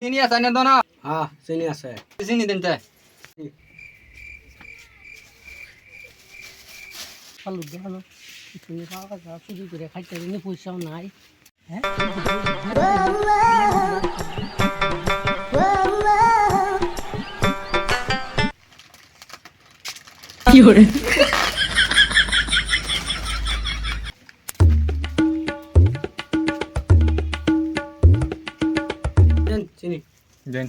চিনি আছে না দোনা? হ্যাঁ চিনি আছে। চিনি দেন তে। আলু ভালো তুমি খাওয়া যা চুরি করে খাইতে দিনে পয়সাও নাই হ্যাঁ কি করে দেন চিনি দেন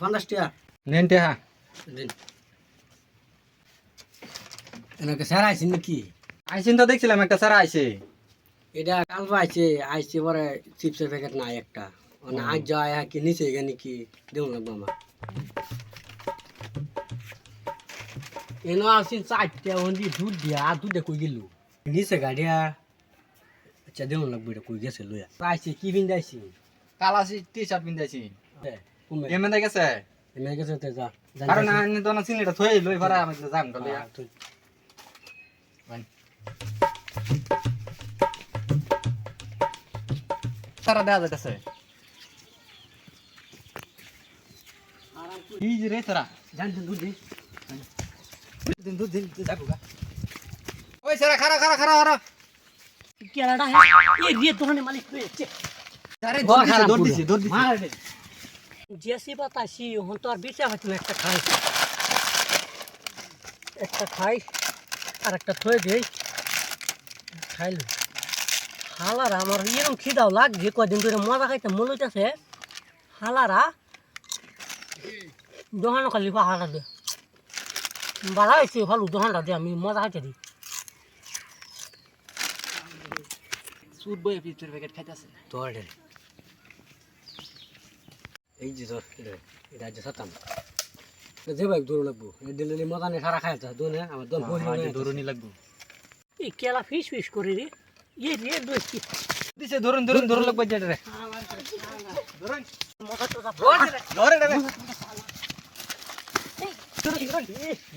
50 টাকা নেন তে হ্যাঁ। দেন। এনাকে স্যার আইছেন নাকি? আইসিন তো দেখছিলাম একটা স্যার আইছে। এটা কালবা আইছে পরে চিপসের প্যাকেট নাই একটা মানে আজ যায় কি নিচে গেনি কি দেউ না মামা এনো আসিন চারটে ওন্দি দুধ দিয়া দুধে কই গেল নিচে গাড়িয়া আচ্ছা দেউ লাগবে এটা কই গেছে লইয়া আইছে কি বিন যাইছি কালাসি টি-শার্ট পিন্দাইছি। কুমে এমন দেখ গেছে। এমে গেছে তে যা কারণ না নি দোনা চিনিটা থই লই ভরা আমি তো জাম গলে। সারা দেয়া যাইতাছে। এই যে রে সারা জান দুধ দে দিন দুধ দিন যাবো গা। ওই সারা খারা খারা খারা খারা। কেলাটা এই রে দোকানে মালিক হয়েছে আরে খারাপ দৌড় দিছি দৌড় দিছি। মার দে জেসি বাতাসি হন তো আর বিচা হচ্ছে একটা খাই আর একটা থয়ে দেই খাইল হালারা আমার এরকম খিদাও লাগছে কদিন ধরে মজা খাইতে মন হইতেছে হালারা দোকানে খালি পাহাড়া দে বাধা হয়েছে ভালো দোকানটা দে আমি মজা খাইতে দিই সুদ বই পিচের প্যাকেট খাইতাছে। তোর দে এই যে তোর এটা যে সাতাম যে ভাই দৌড় লাগবো দিল্লি মজা নেই সারা খাইতে দোনে আমার দোন বলি না দৌড়নি লাগবো। এই কেলা ফিস করে রে এই রে দোস্তি দিছে ধরুন ধরুন ধরুন লাগবে যেটা রে। ধরুন মজা তো ধরে রে।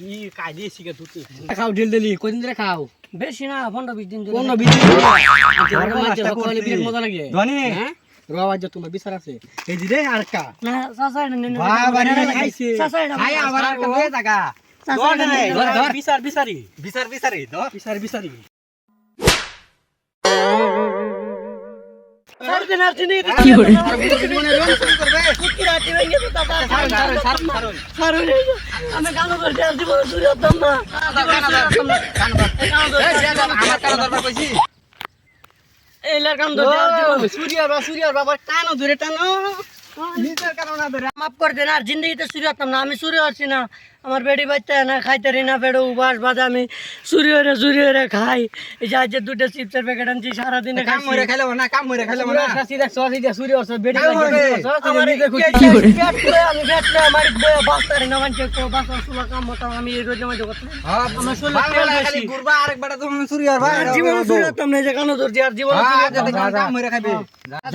ই কাইদে সিগা দুতে খাও দিল্লি কদিন ধরে খাও বেশি না 15-20 দিন ধরে কোন বিজি মজা লাগে ধনী হ্যাঁ রওয়াজ তোমার বিচার আছে এই যে রে আরেকটা না সাসাই না বাবা রে খাইছে। সাসাই না খাই আবার আর কবে জায়গা। সাসাই না ধর বিচার বিচারি বিচার বিচারি ধর বিচারি সার দিন আর দিন কি করে কি রাতে হয়ে গেছে দাদা ছাড়ুন সার আমি গানো করতে আর জীবন দূরে হতাম না আমার কাছে দরবার কইছি। এই লাগাম ধরে আর জীবন সূর্যর বাবা টানো ধরে টানো নিজের কারণে ধরে মাফ করে দেন আর জিন্দগিতে চুরি হতাম না আমি চুরি হচ্ছি না আমার বেড়ি বাচ্চা না খাইতে রি না বেড়ে উবাস বাদে আমি চুরি হয়ে খাই এই যে আজ দুটো চিপসের প্যাকেট আনছি সারাদিনে কাম মরে খাইলে না কাম মরে খাইলে না। সূর্য অর্থ বেড়ি কাম হবে। আমি ভেটলে আমার বাস্তারি না মানছে বাস্তা সুলা কাম হতাম আমি এই রোজে মাঝে করতাম হ্যাঁ আমার শরীরে ভালো তেল লাগে বেশি। খালি ঘুরবা আরেকবার তো চুরি আর ভাই জীবন চুরি হতাম না এই যে কানো ধরছি আর জীবন কাম মরে খাবি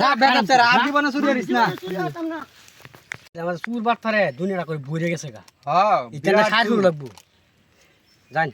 যা বেটা তেরা আর জীবনে চুরি হইছ না। চুরি হতাম না আমার সুর বাট পারে দুনিয়াটা করে ভরে গেছে গা হ্যাঁ এটা খাই লাগবো জান